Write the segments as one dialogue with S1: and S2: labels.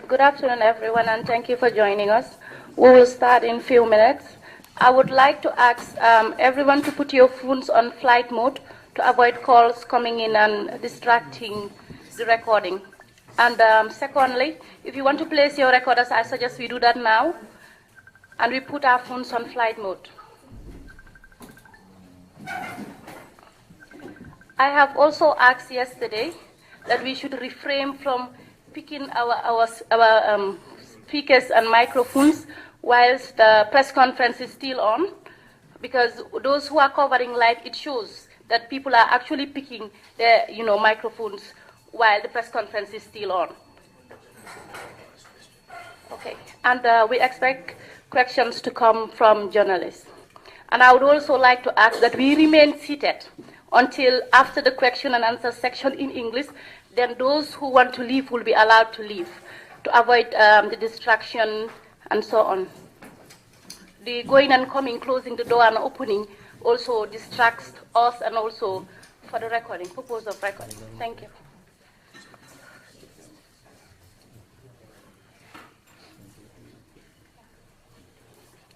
S1: Good afternoon, everyone, and thank you for joining us. We will start in a few minutes. I would like to ask everyone to put your phones on flight mode to avoid calls coming in and distracting the recording. And secondly, if you want to place your recorders, I suggest we do that now, and we put our phones on flight mode. I have also asked yesterday that we should refrain from picking our speakers and microphones whilst the press conference is still on, because those who are covering live, it shows that people are actually picking their microphones while the press conference is still on. Okay, and we expect questions to come from journalists. And I would also like to ask that we remain seated until after the question and answer section in English. Then those who want to leave will be allowed to leave to avoid the distraction and so on. The going and coming, closing the door and opening also distracts us and also for the recording, purpose of recording. Thank you.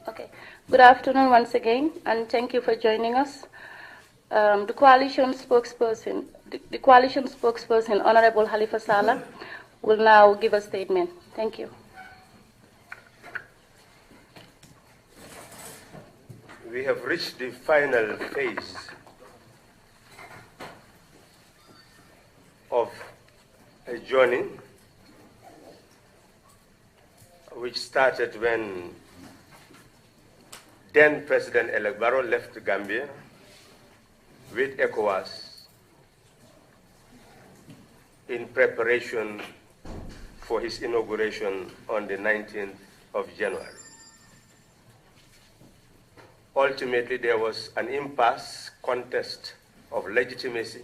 S1: Okay. Good afternoon once again, and thank you for joining us. The coalition spokesperson, Honorable Halifa Sallah, will now give a statement. Thank you.
S2: We have reached the final phase of a journey which started when then President-elect Barrow left Gambia with ECOWAS in preparation for his inauguration on the 19th of January. Ultimately, there was an impasse contest of legitimacy,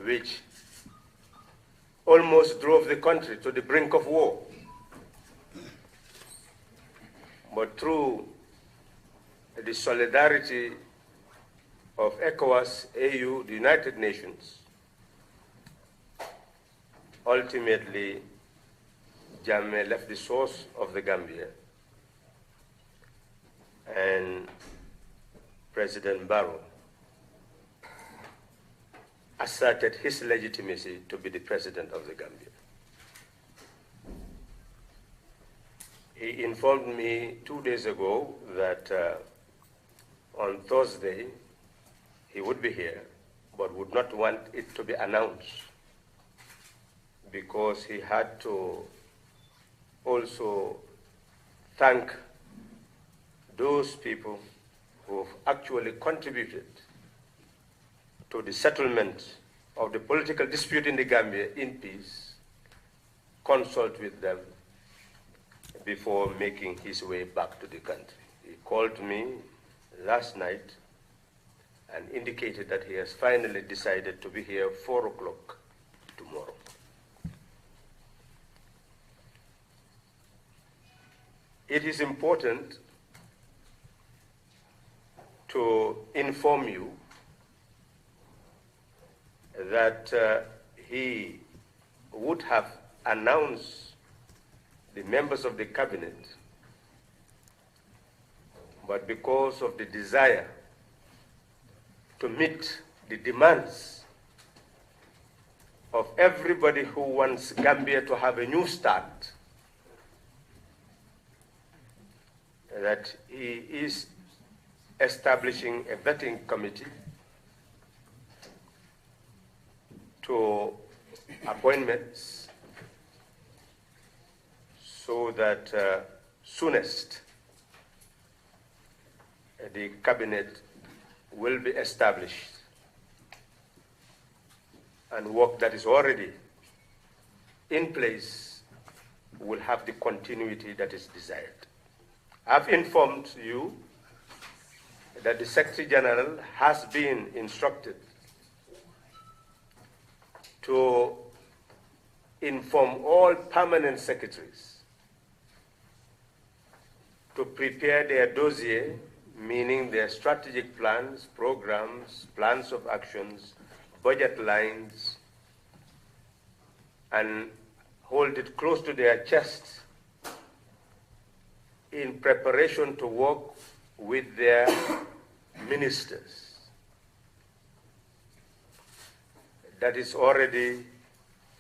S2: which almost drove the country to the brink of war. But through the solidarity of ECOWAS, AU, the United Nations, ultimately, Jammeh left the shores of the Gambia, and President Barrow asserted his legitimacy to be the president of the Gambia. He informed me 2 days ago that on Thursday he would be here, but would not want it to be announced because he had to also thank those people who have actually contributed to the settlement of the political dispute in the Gambia in peace, consult with them before making his way back to the country. He called me last night and indicated that he has finally decided to be here 4 o'clock tomorrow. It is important to inform you that he would have announced the members of the cabinet, but because of the desire to meet the demands of everybody who wants Gambia to have a new start, that he is establishing a vetting committee to appointments so that soonest the cabinet will be established and work that is already in place will have the continuity that is desired. I've informed you that the Secretary General has been instructed to inform all permanent secretaries to prepare their dossier, meaning their strategic plans, programs, plans of actions, budget lines, and hold it close to their chests in preparation to work with their ministers. That is already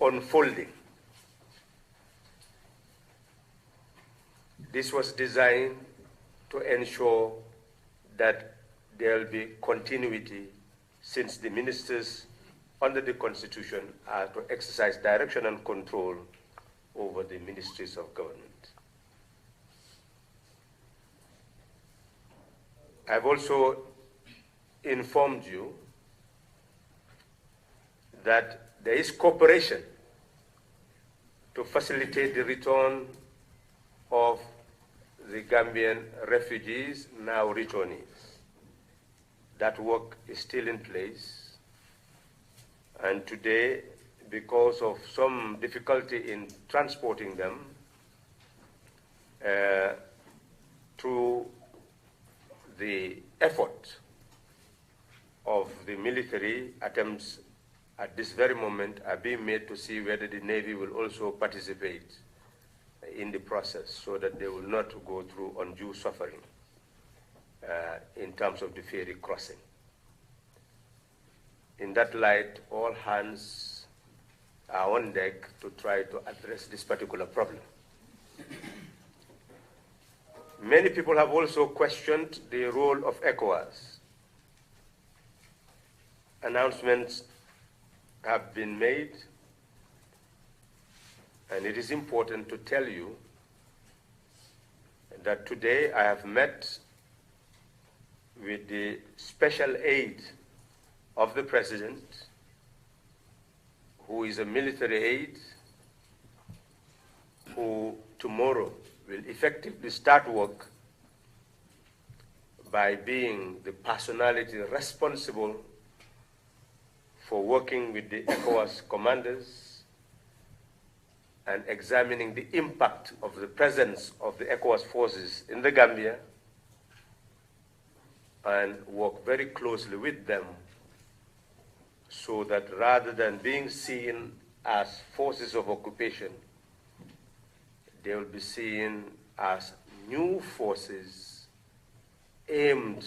S2: unfolding. This was designed to ensure that there will be continuity, since the ministers under the Constitution are to exercise direction and control over the ministries of government. I've also informed you that there is cooperation to facilitate the return of the Gambian refugees, now returnees. That work is still in place. And today, because of some difficulty in transporting them, through the effort of the military, attempts at this very moment are being made to see whether the Navy will also participate in the process, so that they will not go through undue suffering in terms of the ferry crossing. In that light, all hands are on deck to try to address this particular problem. Many people have also questioned the role of ECOWAS. Announcements have been made, and it is important to tell you that today I have met with the special aide of the President, who is a military aide, who tomorrow will effectively start work by being the personality responsible for working with the ECOWAS commanders and examining the impact of the presence of the ECOWAS forces in the Gambia, and work very closely with them, so that rather than being seen as forces of occupation, they will be seen as new forces aimed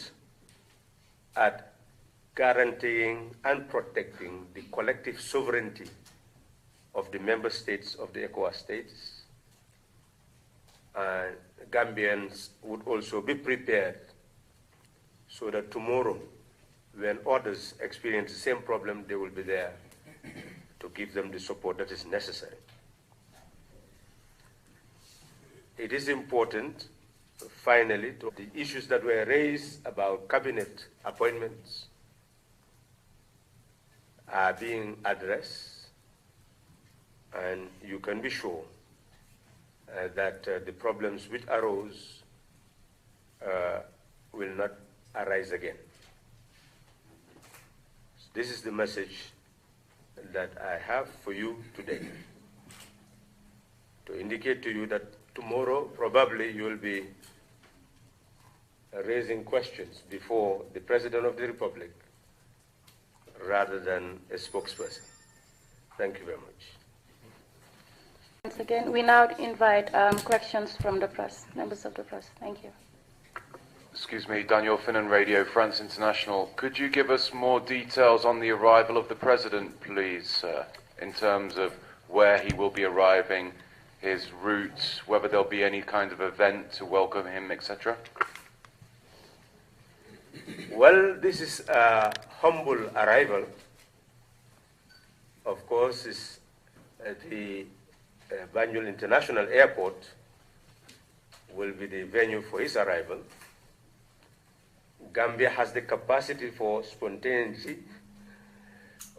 S2: at guaranteeing and protecting the collective sovereignty of the member states of the ECOWAS states. And Gambians would also be prepared, so that tomorrow, when others experience the same problem, they will be there to give them the support that is necessary. It is important, finally, to the issues that were raised about cabinet appointments are being addressed, and you can be sure that the problems which arose will not arise again. This is the message that I have for you today, to indicate to you that tomorrow probably you will be raising questions before the President of the Republic rather than a spokesperson. Thank you very much.
S1: Once again, we now invite questions from the press, members of the press. Thank you.
S3: Excuse me, Daniel Finnan, Radio France International. Could you give us more details on the arrival of the President, please, in terms of where he will be arriving, his route, whether there'll be any kind of event to welcome him, etc.?
S2: Well, this is a humble arrival. Of course, it's the Banjul International Airport will be the venue for his arrival. Gambia has the capacity for spontaneity.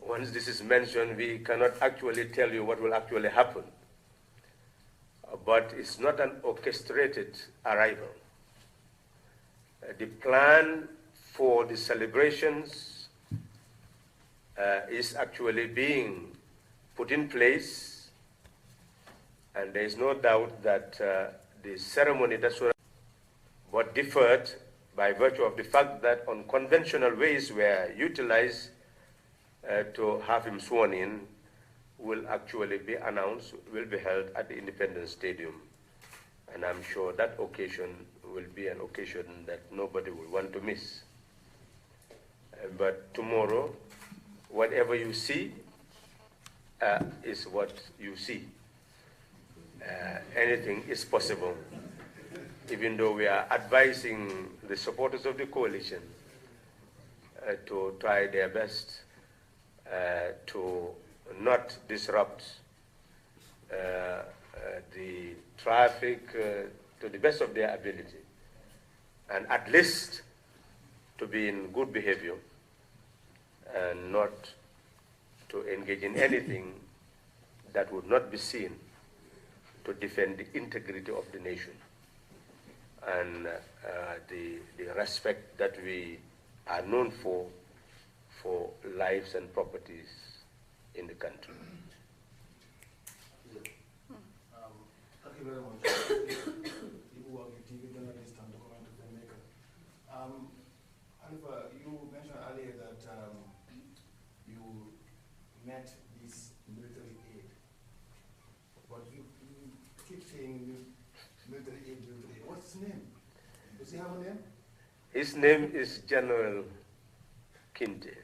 S2: Once this is mentioned, we cannot actually tell you what will actually happen. But it's not an orchestrated arrival. The plan for the celebrations is actually being put in place, and there is no doubt that the ceremony was deferred by virtue of the fact that unconventional ways were utilized to have him sworn in will actually be announced, will be held at the Independence Stadium. And I'm sure that occasion will be an occasion that nobody will want to miss. But tomorrow, whatever you see is what you see. Anything is possible, even though we are advising the supporters of the coalition to try their best to not disrupt the traffic to the best of their ability, and at least to be in good behavior and not to engage in anything that would not be seen to defend the integrity of the nation and the respect that we are known for lives and properties in the country.
S4: Thank you very much. You work with TV journalist and documentary filmmaker. Hanifa, you mentioned earlier that you met this military aid, but you keep saying military aid. What's his name? Does he have a name?
S2: His name is General Kinte.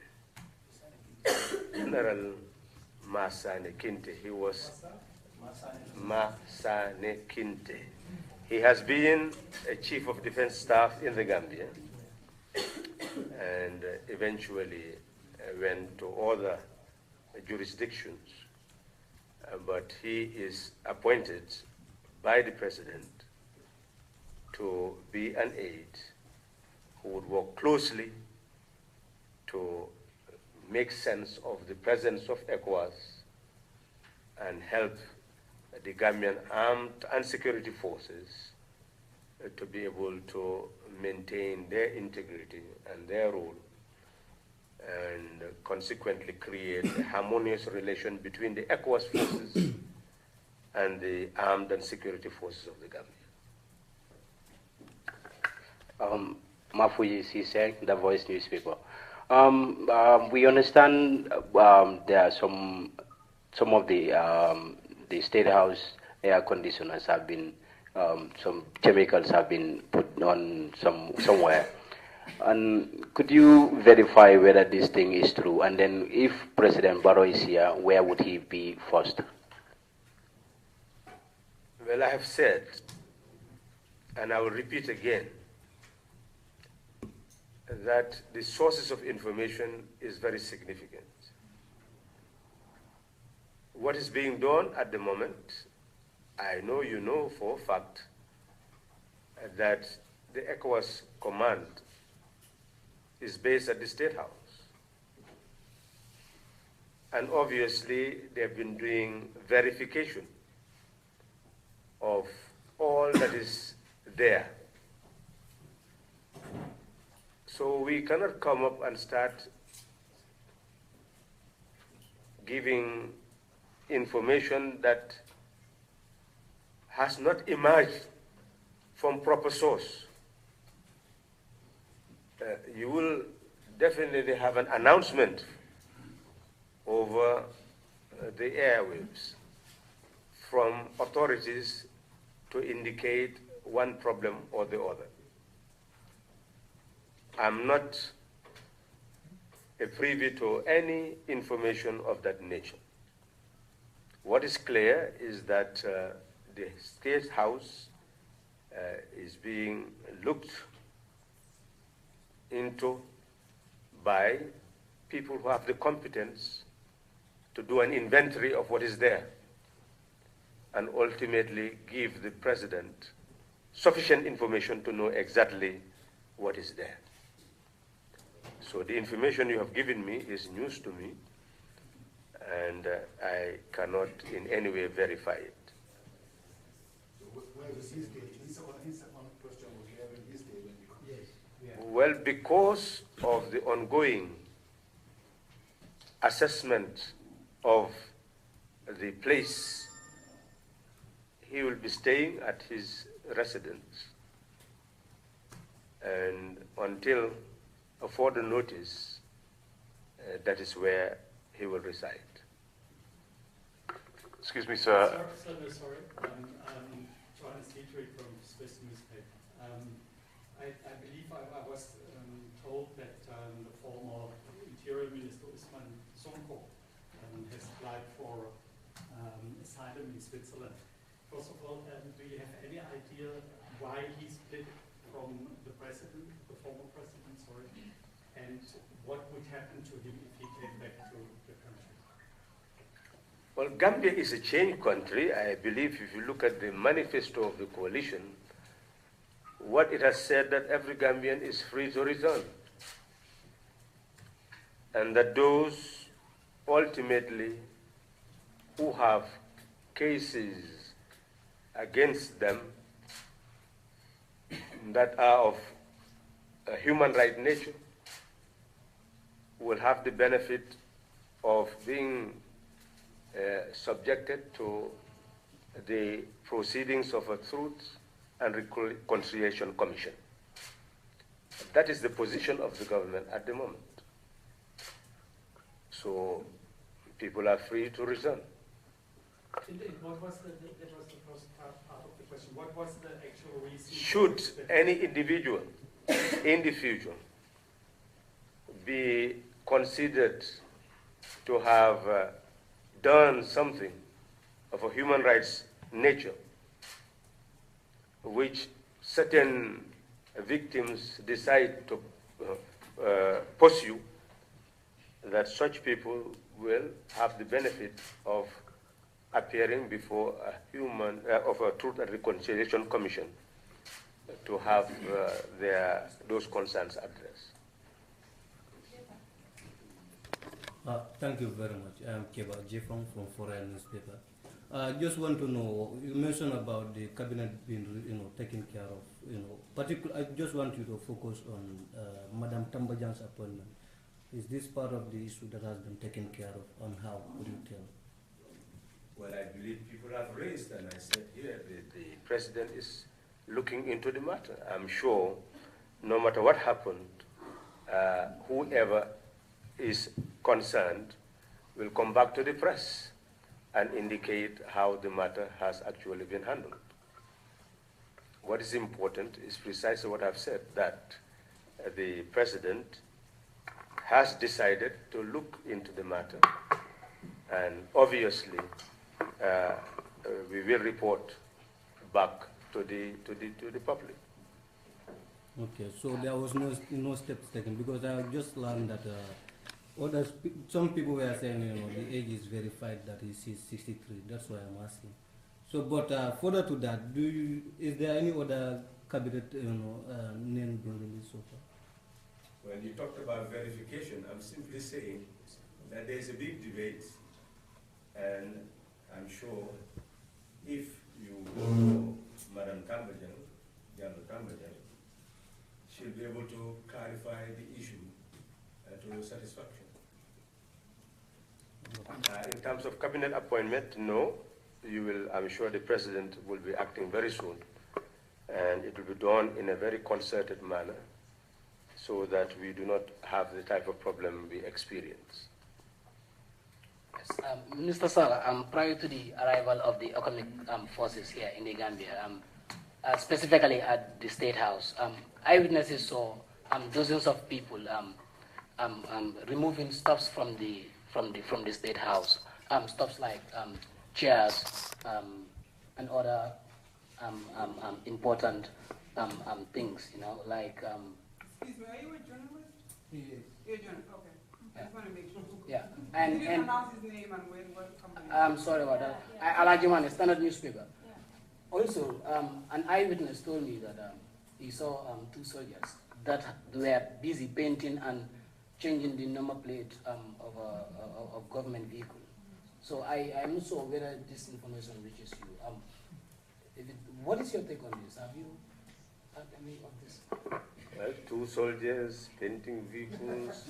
S2: General Masane Kinte. He was Masane Kinte. He has been a chief of defense staff in the Gambia and eventually went to other jurisdictions. But he is appointed by the president to be an aide who would work closely to make sense of the presence of ECOWAS and help the Gambian armed and security forces to be able to maintain their integrity and their role, and consequently create a harmonious relation between the ECOWAS forces and the armed and security forces of the Gambia.
S5: Mafuji Sise, The Voice newspaper. We understand there are some of the State House air conditioners have been, some chemicals have been put on somewhere. And could you verify whether this thing is true? And then if President Barrow is here, where would he be first?
S2: Well, I have said, and I will repeat again, that the sources of information is very significant. What is being done at the moment, I know you know for a fact that the ECOWAS command is based at the State House. And obviously, they've been doing verification of all that is there. So we cannot come up and start giving information that has not emerged from proper source. You will definitely have an announcement over the airwaves from authorities to indicate one problem or the other. I'm not privy to any information of that nature. What is clear is that the State House is being looked into by people who have the competence to do an inventory of what is there and ultimately give the president sufficient information to know exactly what is there. So the information you have given me is news to me, and I cannot in any way verify it.
S4: So where is his day? His second question was where is his day when you come? Yes.
S2: Well, because of the ongoing assessment of the place, he will be staying at his residence. And until a further notice, that is where he will reside.
S3: Excuse me, sir.
S6: Sorry. Johannes Dietrich from Swiss newspaper. I believe I was told that the former Interior Minister Usman Sonko has applied for asylum in Switzerland. First of all, do you have any idea why he split from the president, the former president, sorry, and what would happen to him if he came back to the country?
S2: Well, Gambia is a changed country. I believe if you look at the manifesto of the coalition, what it has said that every Gambian is free to return. And that those ultimately who have cases against them that are of a human right nature will have the benefit of being subjected to the proceedings of a Truth and Reconciliation Commission. That is the position of the government at the moment. So people are free to return.
S6: What was that was the first part of the question. What was the actual reason?
S2: Should any individual in the future be considered to have done something of a human rights nature, which certain victims decide to pursue, that such people will have the benefit of appearing before a Truth and Reconciliation Commission to have those concerns addressed.
S7: Thank you very much. I'm Keba Jefong from Foreign Newspaper. I just want to know, you mentioned about the cabinet being, taken care of, I just want you to focus on Madam Tambajan's appointment. Is this part of the issue that has been taken care of, and how would you tell?
S2: Well, I believe people have raised, and I said here, the president is looking into the matter. I'm sure no matter what happened, whoever is concerned will come back to the press and indicate how the matter has actually been handled. What is important is precisely what I've said, that the president has decided to look into the matter, and obviously we will report back to the public.
S7: Okay, so there was no steps taken, because I just learned that some people were saying, the age is verified that he's 63. That's why I'm asking. So, but further to that, is there any other cabinet name being released so far?
S2: When you talked about verification, I'm simply saying that there's a big debate, and I'm sure if you go to Madam Tambajan, General Tambajan, she'll be able to clarify the issue to your satisfaction. In terms of cabinet appointment, no. I'm sure the president will be acting very soon, and it will be done in a very concerted manner, so that we do not have the type of problem we experience.
S8: Yes, Minister Sala, prior to the arrival of the ECOMIG forces here in the Gambia, specifically at the State House, eyewitnesses saw dozens of people removing stuffs from the State House, stuffs like chairs and other important things, like.
S9: Excuse me, are you a journalist?
S7: Yes.
S9: You're a journalist, okay. I just want to make sure.
S8: Yeah,
S9: Did you pronounce his name and what company?
S8: I'm sorry about that. Alajuman, Standard newspaper. Also, an eyewitness told me that he saw two soldiers that were busy painting and changing the number plate of a government vehicle. So I'm not sure whether this information reaches you. What is your take on this? Have you heard any of this?
S2: Well, 2 soldiers painting vehicles.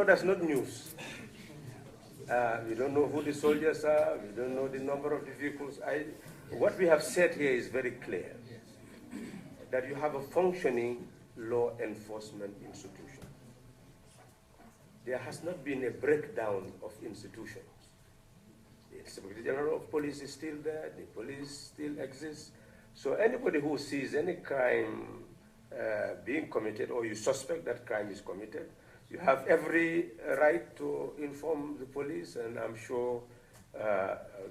S2: That's not news. We don't know who the soldiers are. We don't know the number of the vehicles. What we have said here is very clear, that you have a functioning law enforcement institution. There has not been a breakdown of institutions. The Secretary General of Police is still there. The police still exists. So anybody who sees any crime being committed, or you suspect that crime is committed, you have every right to inform the police, and I'm sure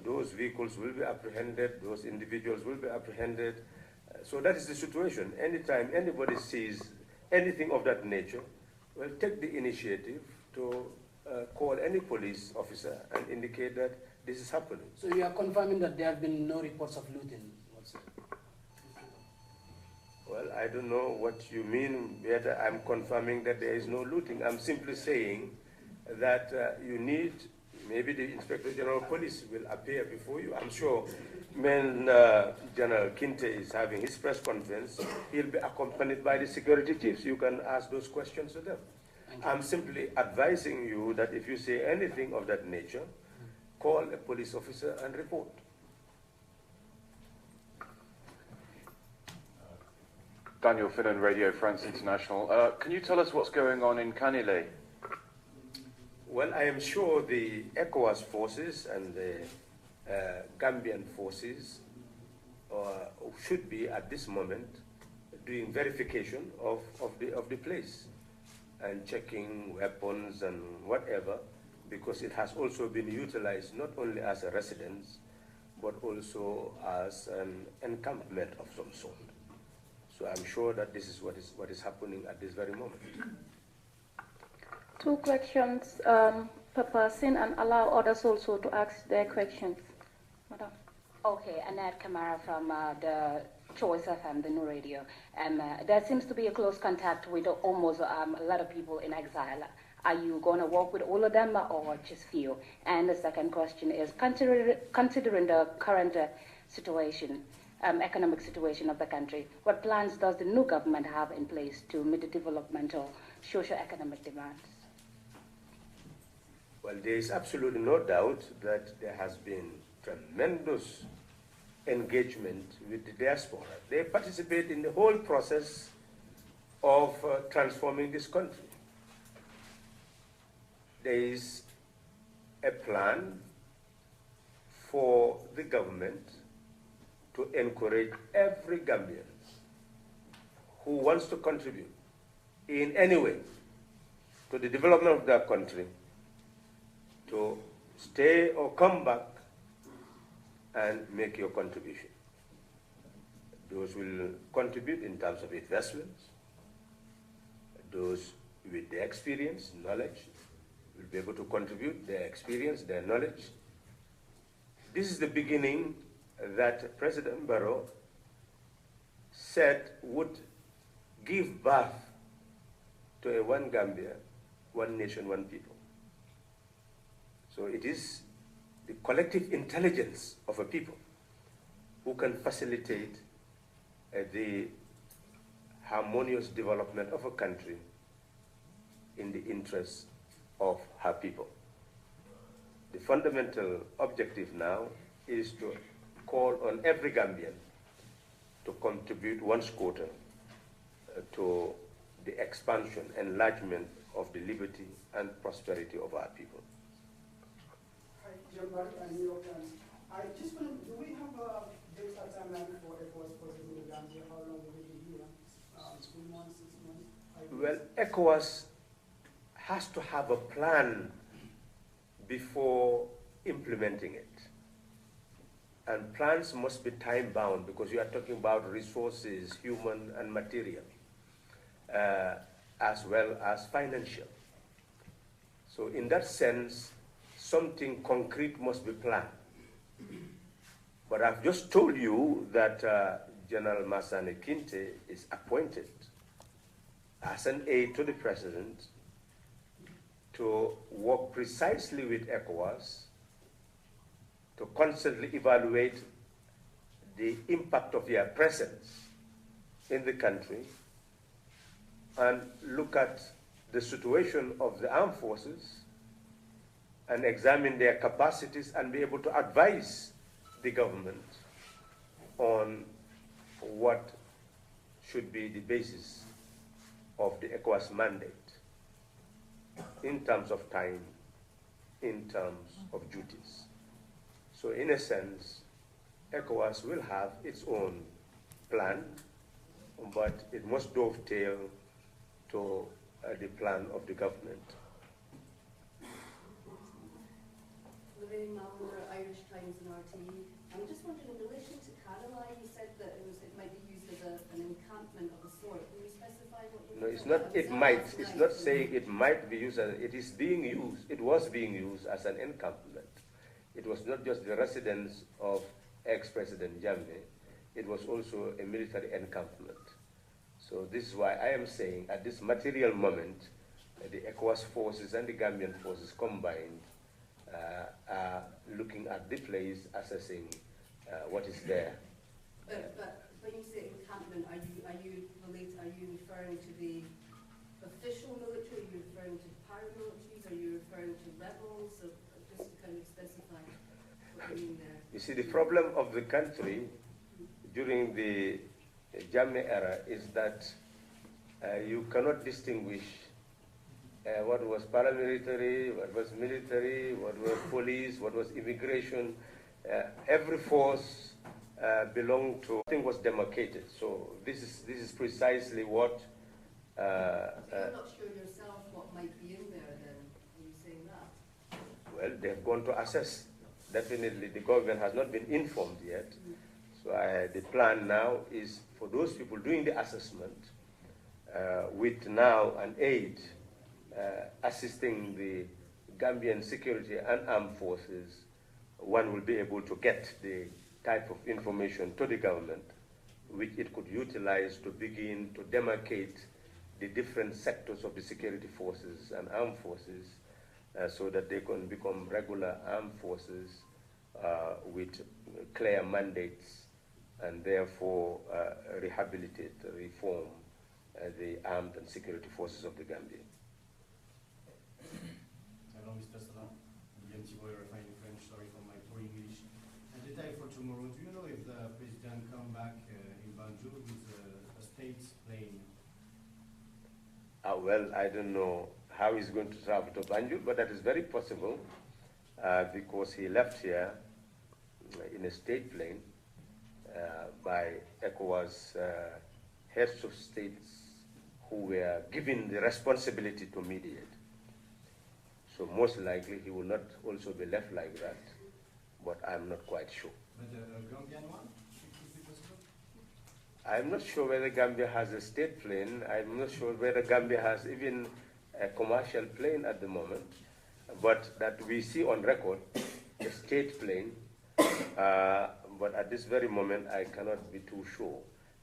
S2: those vehicles will be apprehended, those individuals will be apprehended. So that is the situation. Anytime anybody sees anything of that nature, well, take the initiative to call any police officer and indicate that this is happening.
S8: So you are confirming that there have been no reports of looting?
S2: Well, I don't know what you mean, whether I'm confirming that there is no looting. I'm simply saying that you need, maybe the Inspector General of Police will appear before you. I'm sure when General Kinte is having his press conference, he'll be accompanied by the security chiefs. You can ask those questions to them. I'm simply advising you that if you say anything of that nature, call a police officer and report.
S3: Daniel Finnan, Radio France International. Can you tell us what's going on in Kanile?
S2: Well, I am sure the ECOWAS forces and the Gambian forces should be at this moment doing verification of the place and checking weapons and whatever, because it has also been utilized not only as a residence, but also as an encampment of some sort. So I'm sure that this is what is happening at this very moment.
S1: 2 questions per person, and allow others also to ask their questions. Madam.
S10: Okay, Annette Kamara from the Choice FM, the new radio. There seems to be a close contact with almost a lot of people in exile. Are you going to work with all of them or just few? And the second question is, considering the current situation, economic situation of the country, what plans does the new government have in place to meet the developmental, socio-economic demands?
S2: Well, there is absolutely no doubt that there has been tremendous engagement with the diaspora. They participate in the whole process of transforming this country. There is a plan for the government to encourage every Gambian who wants to contribute in any way to the development of their country to stay or come back and make your contribution. Those will contribute in terms of investments. Those with their experience, knowledge, will be able to contribute their experience, their knowledge. This is the beginning that President Barrow said would give birth to a one Gambia, one nation, one people. So it is the collective intelligence of a people who can facilitate the harmonious development of a country in the interests of her people. The fundamental objective now is to call on every Gambian to contribute one's quota to the expansion, enlargement of the liberty and prosperity of our people.
S4: Hi, John Barry and New York Times. I just want to, do we have a date or timeline for ECOWAS forces in Gambia? How long will it be here? 3 months, 6 months? 5 months?
S2: Well, ECOWAS has to have a plan before implementing it. And plans must be time-bound because you are talking about resources, human and material, as well as financial. So in that sense, something concrete must be planned. But I've just told you that General Masane Kinte is appointed as an aide to the president to work precisely with ECOWAS to constantly evaluate the impact of their presence in the country and look at the situation of the armed forces and examine their capacities and be able to advise the government on what should be the basis of the ECOWAS mandate in terms of time, in terms of duties. So in a sense, ECOWAS will have its own plan, but it must dovetail to the plan of the government.
S11: Lorraine Malmore, Irish Times and RTE. I'm just wondering, in relation to Karalai, you said that it might be used as an encampment of a sort. Can you specify what you mean?
S2: No, it's not, it might. It's not saying it might be used as, it is being used, it was being used as an encampment. It was not just the residence of ex-President Jammeh, it was also a military encampment. So this is why I am saying at this material moment, the ECOWAS forces and the Gambian forces combined are looking at the place, assessing what is there.
S11: But when you say encampment, are you referring to the official military? Are you referring to paramilitaries? Are you referring to rebels? So just to kind of specify what you mean there.
S2: You see, the problem of the country during the Jammeh era is that you cannot distinguish what was paramilitary, what was military, what was police, what was immigration. Every force belonged to, nothing was demarcated. So this is precisely what.
S11: So you're not sure yourself what might be in there then? Are you saying that?
S2: Well, they've gone to assess. Definitely, the government has not been informed yet. So the plan now is for those people doing the assessment with now an aid assisting the Gambian security and armed forces, one will be able to get the type of information to the government which it could utilize to begin to demarcate the different sectors of the security forces and armed forces so that they can become regular armed forces with clear mandates and therefore rehabilitate, reform the armed and security forces of the Gambia.
S4: Hello, Mr. Salam. William Chiboy, refining French, sorry for my poor English. And the time for tomorrow, do you know if the president come back in Banjul with a state plane?
S2: Well, I don't know how he's going to travel to Banjul, but that is very possible because he left here in a state plane by ECOWAS heads of states who were given the responsibility to mediate. So most likely he will not also be left like that, but I'm not quite sure.
S4: But the Gambian one, is it possible?
S2: I'm not sure whether Gambia has a state plane. I'm not sure whether Gambia has even a commercial plane at the moment, but that we see on record a state plane. But at this very moment, I cannot be too sure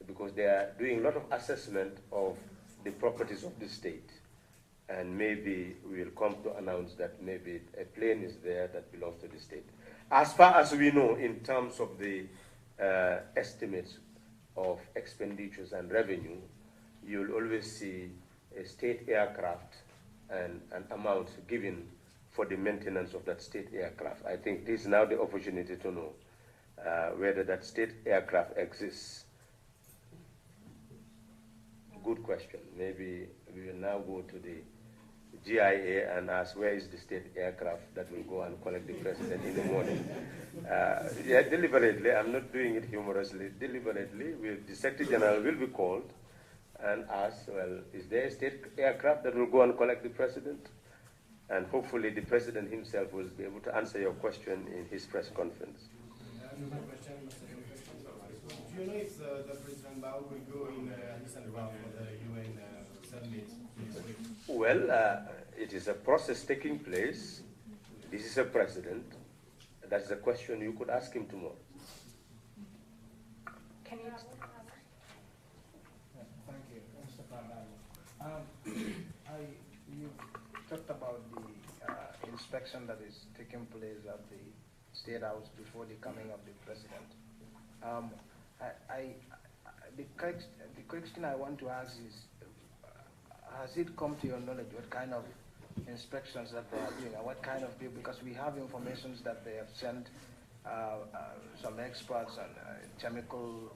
S2: because they are doing a lot of assessment of the properties of the state. And maybe we will come to announce that maybe a plane is there that belongs to the state. As far as we know, in terms of the estimates of expenditures and revenue, you'll always see a state aircraft and an amount given for the maintenance of that state aircraft. I think this is now the opportunity to know whether that state aircraft exists. Good question. Maybe we will now go to the GIA and ask where is the state aircraft that will go and collect the president in the morning. Yeah, deliberately, I'm not doing it humorously, deliberately, the Secretary General will be called and asked, well, is there a state aircraft that will go and collect the president? And hopefully the president himself will be able to answer your question in his press conference.
S4: Another question, do you know if the President Barrow will go in Addis Ababa for the UN summit next week?
S2: Well, it is a process taking place. This is a president. That's the question you could ask him tomorrow.
S10: Can you?
S12: Thank you, Mr. Fernando. You talked about the inspection that is taking place at the State House before the coming of the president. the question I want to ask is, has it come to your knowledge what kind of inspections that they are doing, and what kind of people, because we have information that they have sent some experts on chemical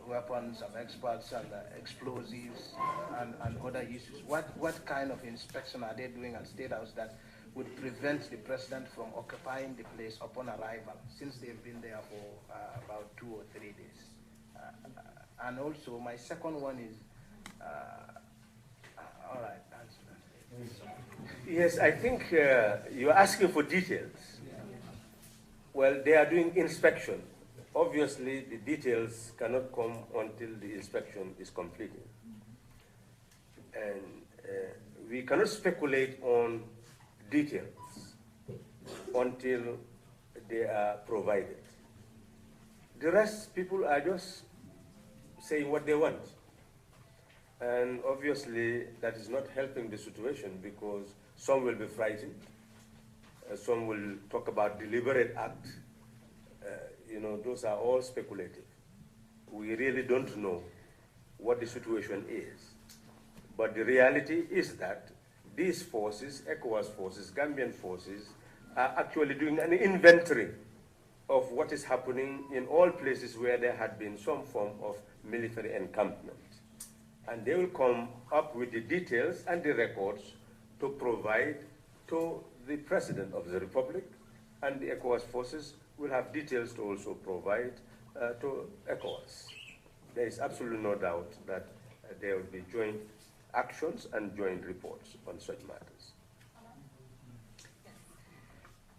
S12: weapons, some experts on explosives and other issues. What kind of inspection are they doing at State House that would prevent the president from occupying the place upon arrival, since they've been there for about 2 or 3 days? And also, my second one is, all right, answer that.
S2: Yes, I think you're asking for details. Well, they are doing inspection. Obviously, the details cannot come until the inspection is completed. And we cannot speculate on details until they are provided. The rest, people are just saying what they want. And obviously, that is not helping the situation, because some will be frightened. Some will talk about deliberate act. You know, those are all speculative. We really don't know what the situation is. But the reality is that these forces, ECOWAS forces, Gambian forces, are actually doing an inventory of what is happening in all places where there had been some form of military encampment. And they will come up with the details and the records to provide to the President of the Republic, and the ECOWAS forces will have details to also provide to ECOWAS. There is absolutely no doubt that there will be joint actions and joint reports on such matters.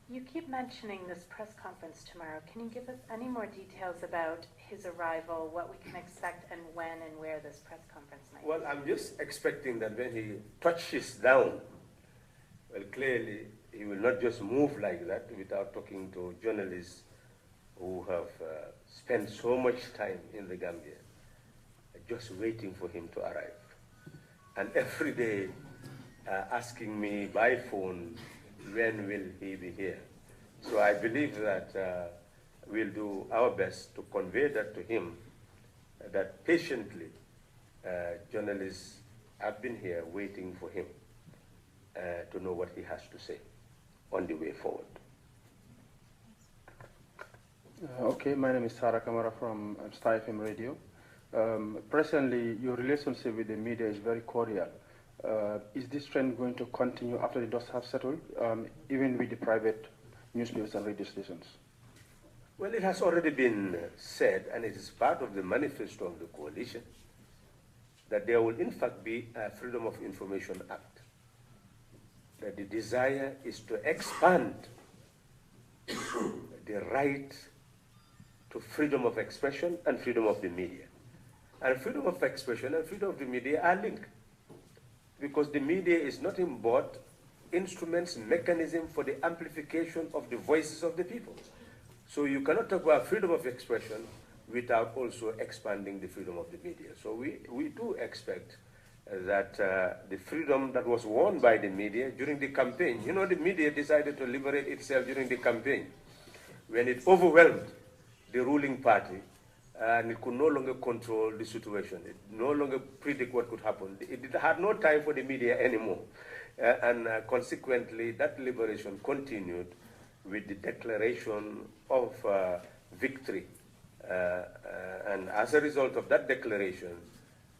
S13: You keep mentioning this press conference tomorrow. Can you give us any more details about his arrival, what we can expect, and when and where this press conference might be?
S2: Well, I'm just expecting that when he touches down, well, clearly he will not just move like that without talking to journalists who have spent so much time in the Gambia, just waiting for him to arrive. And every day asking me by phone, when will he be here? So I believe that we'll do our best to convey that to him, that patiently journalists have been here waiting for him to know what he has to say on the way forward.
S14: Okay, my name is Sarah Kamara from Star FM Radio. Presently, your relationship with the media is very cordial. Is this trend going to continue after the dust have settled, even with the private newspapers and radio stations?
S2: Well, it has already been said, and it is part of the manifesto of the coalition, that there will in fact be a Freedom of Information Act. That the desire is to expand the right to freedom of expression and freedom of the media. And freedom of expression and freedom of the media are linked, because the media is nothing but instruments, mechanism for the amplification of the voices of the people. So you cannot talk about freedom of expression without also expanding the freedom of the media. So we do expect that the freedom that was won by the media during the campaign, you know, the media decided to liberate itself during the campaign when it overwhelmed the ruling party, and it could no longer control the situation. It no longer predict what could happen. It had no time for the media anymore. And consequently, that liberation continued with the declaration of victory. And as a result of that declaration,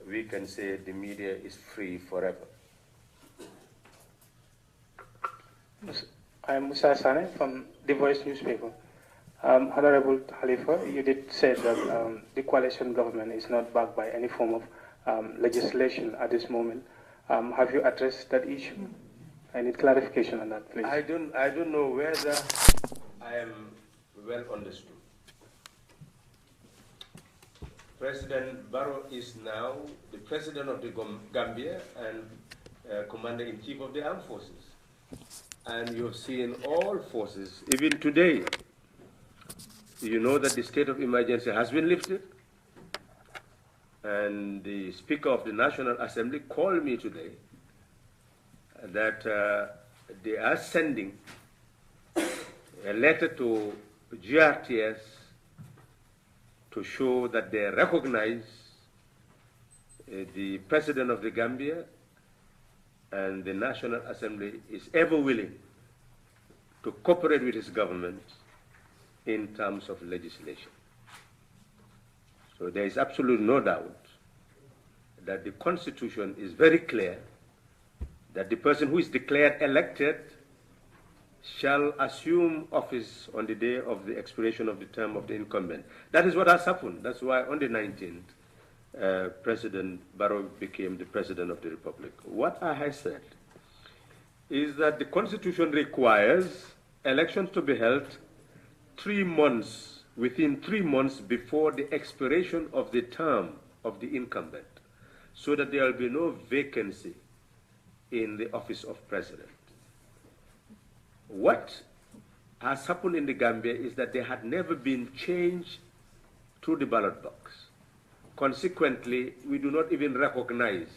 S2: we can say the media is free forever.
S15: I am Musa Sane from The Voice newspaper. Honorable Khalifa, you did say that the coalition government is not backed by any form of legislation at this moment. Have you addressed that issue? I need clarification on that, please.
S2: I don't know whether I am well understood. President Barrow is now the president of the Gambia and commander-in-chief of the armed forces. And you have seen all forces, even today, you know that the state of emergency has been lifted. And the Speaker of the National Assembly called me today that they are sending a letter to GRTS to show that they recognize the President of the Gambia and the National Assembly is ever willing to cooperate with his government in terms of legislation. So there is absolutely no doubt that the Constitution is very clear that the person who is declared elected shall assume office on the day of the expiration of the term of the incumbent. That is what has happened. That's why on the 19th, President Barrow became the President of the Republic. What I have said is that the Constitution requires elections to be held 3 months, within 3 months before the expiration of the term of the incumbent, so that there will be no vacancy in the office of president. What has happened in the Gambia is that there had never been change through the ballot box. Consequently, we do not even recognize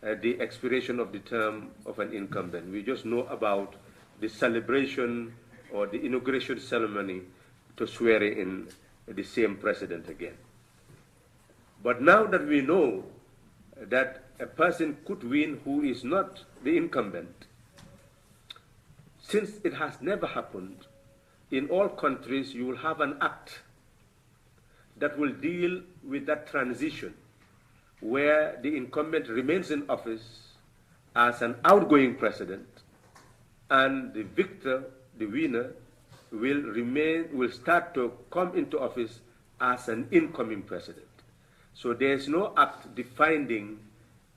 S2: the expiration of the term of an incumbent. We just know about the celebration or the inauguration ceremony to swear in the same president again. But now that we know that a person could win who is not the incumbent, since it has never happened, in all countries you will have an act that will deal with that transition where the incumbent remains in office as an outgoing president and the victor, the winner, will start to come into office as an incoming president. So there is no act defining,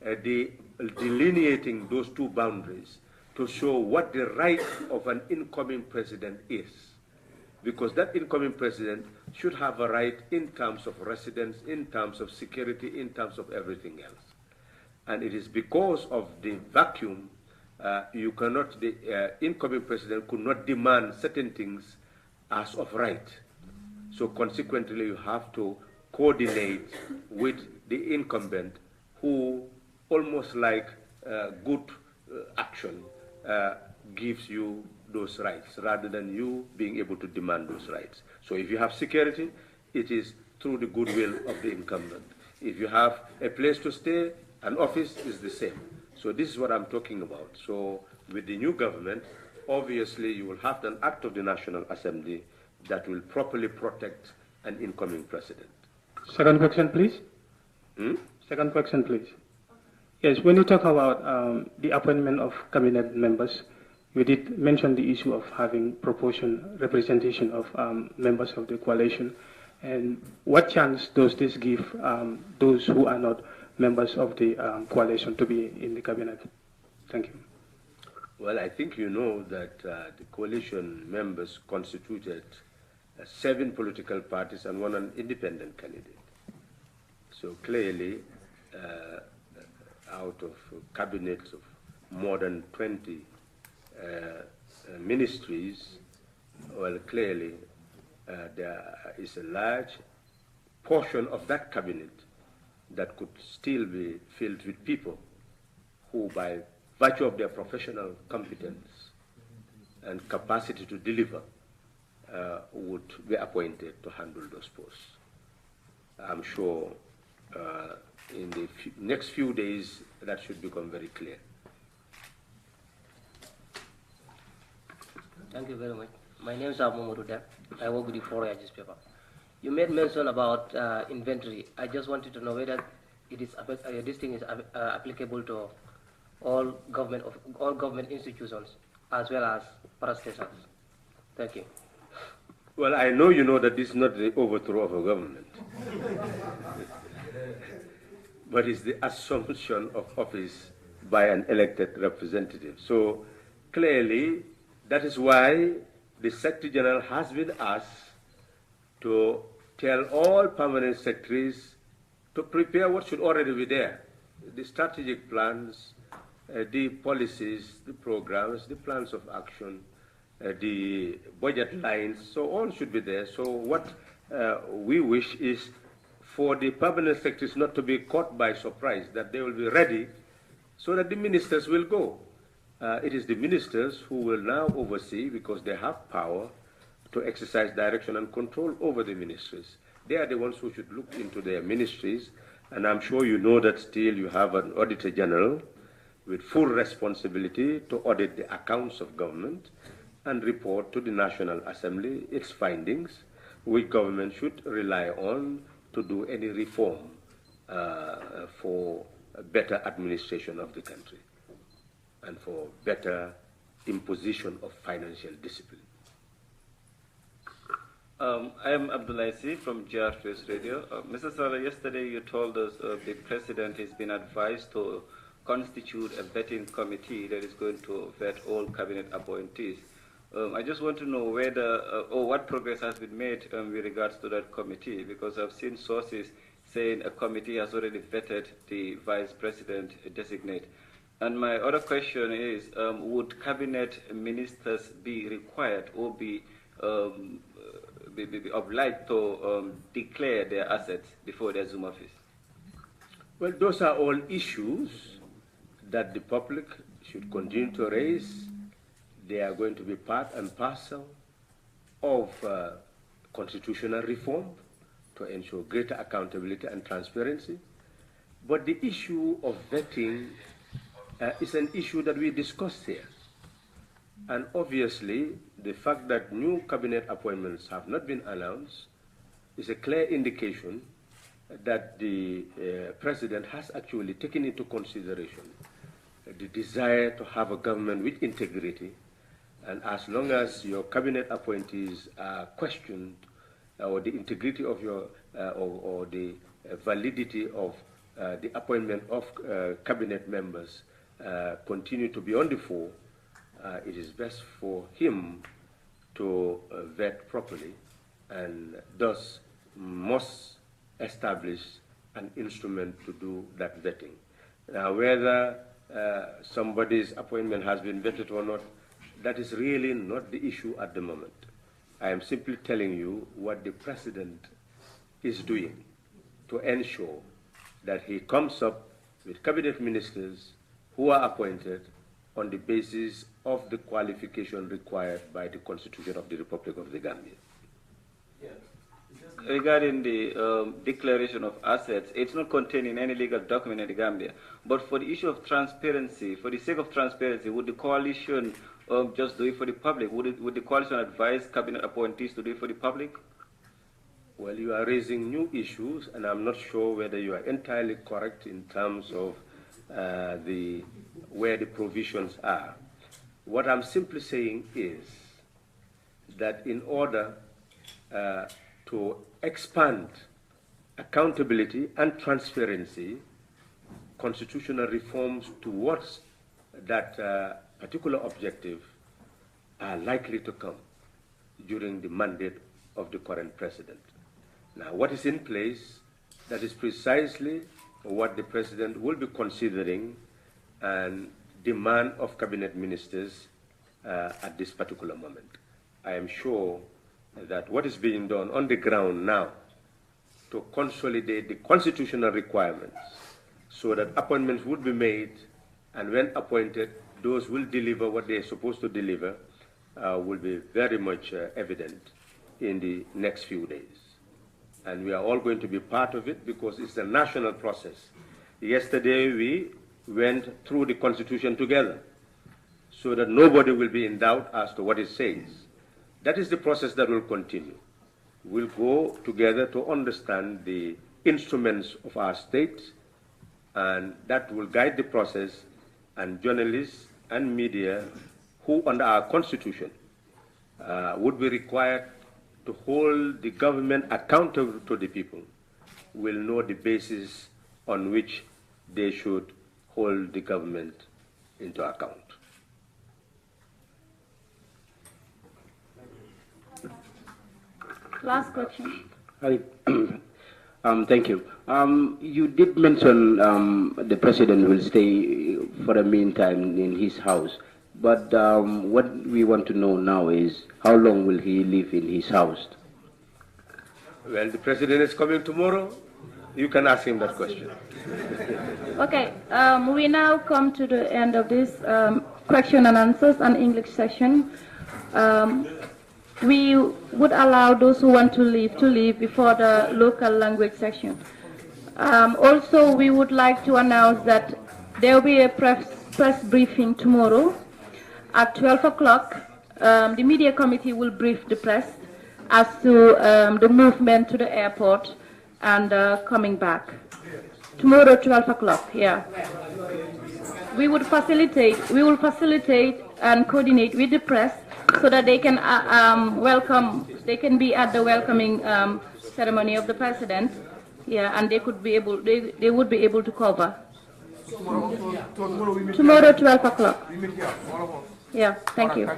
S2: delineating those two boundaries to show what the right of an incoming president is. Because that incoming president should have a right in terms of residence, in terms of security, in terms of everything else. And it is because of the vacuum, the incoming president could not demand certain things as of right. So consequently, you have to coordinate with the incumbent who, almost like good action, gives you those rights rather than you being able to demand those rights. So if you have security, it is through the goodwill of the incumbent. If you have a place to stay, an office is the same. So this is what I'm talking about. So with the new government, obviously you will have an act of the National Assembly that will properly protect an incoming president.
S15: Second question, please. Second question, please. Yes, when you talk about the appointment of cabinet members, you did mention the issue of having representation of members of the coalition. And what chance does this give those who are not members of the coalition to be in the cabinet? Thank you.
S2: Well, I think you know that the coalition members constituted 7 political parties and 1 independent candidate. So clearly, out of cabinets of more than 20 ministries, well, clearly there is a large portion of that cabinet that could still be filled with people who, by virtue of their professional competence and capacity to deliver, would be appointed to handle those posts. I'm sure in the next few days that should become very clear.
S16: Thank you very much. My name is Abu Moruda. I work with the Foreign newspaper. You made mention about inventory. I just wanted to know whether it is this thing is applicable to all government institutions as well as parastatals. Thank you.
S2: Well, I know you know that this is not the overthrow of a government, but it's the assumption of office by an elected representative. So clearly, that is why the Secretary General has been asked to tell all permanent secretaries to prepare what should already be there. The strategic plans, the policies, the programs, the plans of action, the budget lines, so all should be there. So what we wish is for the permanent secretaries not to be caught by surprise, that they will be ready so that the ministers will go. It is the ministers who will now oversee, because they have power to exercise direction and control over the ministries. They are the ones who should look into their ministries And I'm sure you know that still you have an Auditor General with full responsibility to audit the accounts of government and report to the National Assembly its findings, which government should rely on to do any reform for better administration of the country and for better imposition of financial discipline.
S17: I am Abdulaisi from GR3 Radio. Mr. Saleh, yesterday you told us the President has been advised to constitute a vetting committee that is going to vet all cabinet appointees. I just want to know whether or what progress has been made with regards to that committee, because I've seen sources saying a committee has already vetted the Vice President designate. And my other question is, would cabinet ministers be required or be obliged to declare their assets before they assume office?
S2: Well, those are all issues that the public should continue to raise. They are going to be part and parcel of constitutional reform to ensure greater accountability and transparency. But the issue of vetting is an issue that we discussed here. And obviously, the fact that new cabinet appointments have not been announced is a clear indication that the President has actually taken into consideration the desire to have a government with integrity. And as long as your cabinet appointees are questioned, or the integrity of your, or the validity of the appointment of cabinet members continue to be on the fore, it is best for him to vet properly, and thus must establish an instrument to do that vetting. Now, whether somebody's appointment has been vetted or not, that is really not the issue at the moment. I am simply telling you what the President is doing to ensure that he comes up with cabinet ministers who are appointed on the basis of the qualification required by the Constitution of the Republic of the Gambia.
S17: Regarding the declaration of assets, it's not contained in any legal document in the Gambia. But for the issue of transparency, for the sake of transparency, would the coalition just do it for the public? Would the coalition advise cabinet appointees to do it for the public?
S2: Well, you are raising new issues, and I'm not sure whether you are entirely correct in terms of where the provisions are. What I'm simply saying is that in order to expand accountability and transparency, constitutional reforms towards that particular objective are likely to come during the mandate of the current President. Now, what is in place, that is precisely what the President will be considering and demand of cabinet ministers at this particular moment. I am sure that what is being done on the ground now to consolidate the constitutional requirements so that appointments would be made, and when appointed, those will deliver what they are supposed to deliver, will be very much evident in the next few days. And we are all going to be part of it because it's a national process. Yesterday we went through the Constitution together so that nobody will be in doubt as to what it says. That is the process that will continue. We'll go together to understand the instruments of our state, and that will guide the process, and journalists and media who under our Constitution would be required to hold the government accountable to the people will know the basis on which they should hold the government into account.
S18: Last question.
S5: Hi. Thank you. You did mention the President will stay for the meantime in his house. But what we want to know now is how long will he live in his house?
S2: Well, the President is coming tomorrow. You can ask him that question.
S18: Okay, we now come to the end of this question and answers and English session. We would allow those who want to leave before the local language section. Also, we would like to announce that there will be a press briefing tomorrow at 12 o'clock. The media committee will brief the press as to the movement to the airport and coming back. Tomorrow, 12 o'clock, yeah. We will facilitate and coordinate with the press so that they can they can be at the welcoming ceremony of the president, yeah, and they would be able to cover. Tomorrow, 12 o'clock. Yeah, thank you.